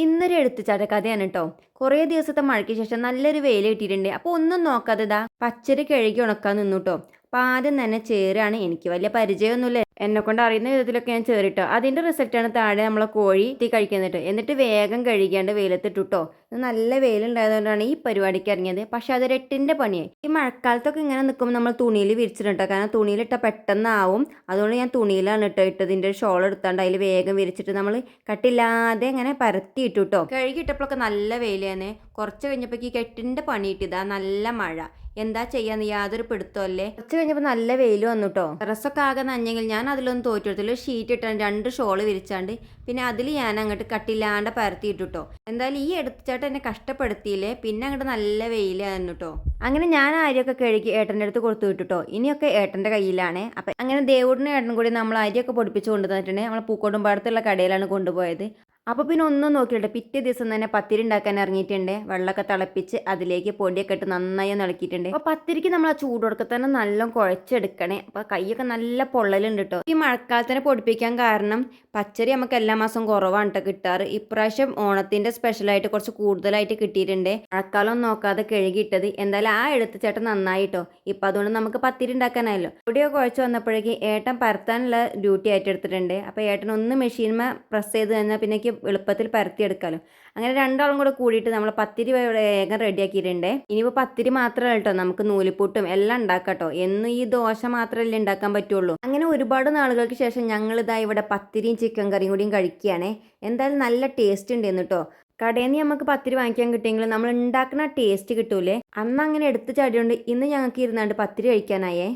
ഇന്നൊരു എടുത്തുചാട്ട കഥയാണ് കേട്ടോ. കുറേ ദിവസത്തെ മഴയ്ക്ക് ശേഷം നല്ലൊരു വെയിൽ കിട്ടിയിട്ടുണ്ട്. അപ്പോൾ ഒന്നും നോക്കാതെ ഇതാ പച്ചരി കഴുകി ഉണക്കാൻ നിന്നു കേട്ടോ. അപ്പോൾ ആദ്യം തന്നെ ചേറാണ്. എനിക്ക് വലിയ പരിചയമൊന്നുമില്ല, എന്നെക്കൊണ്ട് അറിയുന്ന വിധത്തിലൊക്കെ ഞാൻ ചേറിട്ടോ. അതിൻ്റെ റിസൾട്ടാണ് താഴെ നമ്മളെ കോഴി തീ കഴിക്കുന്നിട്ട്. എന്നിട്ട് വേഗം കഴുകിയാണ്ട് വെയിലത്തിട്ടു കേട്ടോ. ഇത് നല്ല വെയിലുണ്ടായതുകൊണ്ടാണ് ഈ പരിപാടിക്ക് ഇറങ്ങിയത്. പക്ഷെ അതൊരു എട്ടിൻ്റെ പണിയായി. ഈ മഴക്കാലത്തൊക്കെ ഇങ്ങനെ നിൽക്കുമ്പോൾ നമ്മൾ തുണിയിൽ വിരിച്ചിട്ടുണ്ടോ, കാരണം തുണിയിലിട്ട പെട്ടെന്നാവും. അതുകൊണ്ട് ഞാൻ തുണിയിലാണ് ഇട്ടതിൻ്റെ ഒരു ഷോൾ എടുത്താണ്ട് അതിൽ വേഗം വിരിച്ചിട്ട് നമ്മൾ കട്ടില്ലാതെ ഇങ്ങനെ പരത്തി ഇട്ടു കേട്ടോ. കഴുകിയിട്ടപ്പോഴൊക്കെ നല്ല വെയിലാണ്. കുറച്ച് കഴിഞ്ഞപ്പോൾ ഈ കെട്ടിൻ്റെ പണി ഇട്ടിതാ നല്ല മഴ. എന്താ ചെയ്യാന്ന് യാതൊരു പിടുത്തമല്ലേ. കുറച്ച് കഴിഞ്ഞപ്പോൾ നല്ല വെയിൽ വന്നു കേട്ടോ. ഡ്രസ്സൊക്കെ ആകെ നഞ്ഞെങ്കിൽ ഞാൻ അതിലൊന്നും തോറ്റെടുത്തില്ല. ഷീറ്റ് ഇട്ടാണ്ട് 2 ഷോള് വിരിച്ചാണ്ട് പിന്നെ അതിൽ ഞാൻ അങ്ങോട്ട് കട്ടില്ലാണ്ട് പരത്തിയിട്ടു കേട്ടോ. എന്തായാലും ഈ എടുത്തിട്ട് എന്നെ കഷ്ടപ്പെടുത്തിയില്ലേ. പിന്നെ അങ്ങോട്ട് നല്ല വെയിലായിരുന്നു കേട്ടോ. അങ്ങനെ ഞാൻ അരിയൊക്കെ കഴുകി ഏട്ടൻ്റെ അടുത്ത് കൊടുത്തു വിട്ടു കേട്ടോ. ഇനിയൊക്കെ ഏട്ടൻ്റെ കയ്യിലാണ്. അപ്പം അങ്ങനെ ദേവൂടിനും ഏട്ടനും കൂടി നമ്മൾ അരിയൊക്കെ പൊടിപ്പിച്ച് കൊണ്ടുവന്നിട്ടുണ്ട്. നമ്മൾ പൂക്കോട്ടുംപാടത്തുള്ള കടയിലാണ് കൊണ്ടുപോയത്. അപ്പോൾ പിന്നെ ഒന്നും നോക്കിയിട്ട് പിറ്റേ ദിവസം തന്നെ പത്തിരി ഉണ്ടാക്കാൻ ഇറങ്ങിയിട്ടുണ്ട്. വെള്ളമൊക്കെ തിളപ്പിച്ച് അതിലേക്ക് പൊടിയൊക്കെ ഇട്ട് നന്നായി നിളക്കിയിട്ടുണ്ട്. അപ്പോൾ പത്തിരിക്ക് നമ്മൾ ആ ചൂടോടൊക്കെ തന്നെ നല്ല കുഴച്ചെടുക്കണേ. അപ്പോൾ കൈയൊക്കെ നല്ല പൊള്ളലുണ്ട് കേട്ടോ. ഈ മഴക്കാലത്തിനെ പൊടിപ്പിക്കാൻ കാരണം പച്ചരി നമുക്ക് എല്ലാ മാസം കുറവാണ് കേട്ടോ കിട്ടാറ്. ഇപ്രാവശ്യം ഓണത്തിൻ്റെ സ്പെഷ്യലായിട്ട് കുറച്ച് കൂടുതലായിട്ട് കിട്ടിയിട്ടുണ്ട്. മഴക്കാലം നോക്കാതെ കഴുകിയിട്ടത്. എന്തായാലും ആ എടുത്തുചേട്ടൻ നന്നായി കേട്ടോ. ഇപ്പം അതുകൊണ്ട് നമുക്ക് പത്തിരി ഉണ്ടാക്കാനായല്ലോ. പൊടിയൊക്കെ കുഴച്ച് വന്നപ്പോഴേക്ക് ഏട്ടൻ പരത്താനുള്ള ഡ്യൂട്ടി ആയിട്ട് എടുത്തിട്ടുണ്ട്. അപ്പോൾ ഏട്ടൻ ഒന്ന് മെഷീൻമേ പ്രസ് ചെയ്ത് കഴിഞ്ഞാൽ പിന്നെ എളുപ്പത്തിൽ പരത്തിയെടുക്കാമല്ലോ. അങ്ങനെ രണ്ടാളും കൂടെ കൂടിയിട്ട് നമ്മൾ പത്തിരി വേഗം റെഡിയാക്കിയിട്ടുണ്ട്. ഇനിയിപ്പോൾ പത്തിരി മാത്രമല്ല കേട്ടോ, നമുക്ക് നൂലിപ്പൂട്ടും എല്ലാം ഉണ്ടാക്കാം കേട്ടോ. എന്നും ഈ ദോശ മാത്രമല്ലേ ഉണ്ടാക്കാൻ പറ്റുള്ളൂ. അങ്ങനെ ഒരുപാട് നാളുകൾക്ക് ശേഷം ഞങ്ങളിതാ ഇവിടെ പത്തിരിയും ചിക്കൻ കറിയും കൂടിയും കഴിക്കുകയാണേ. എന്തായാലും നല്ല ടേസ്റ്റ് ഉണ്ടായിരുന്നു കേട്ടോ. കടയിൽ നിന്ന് നമുക്ക് പത്തിരി വാങ്ങിക്കാൻ കിട്ടിയെങ്കിൽ നമ്മൾ ഉണ്ടാക്കുന്ന ടേസ്റ്റ് കിട്ടൂലേ. അന്ന് അങ്ങനെ എടുത്ത് ചാടിയോണ്ട് ഇന്ന് ഞങ്ങൾക്ക് ഇരുന്നാണ്ട് പത്തിരി കഴിക്കാനായേ.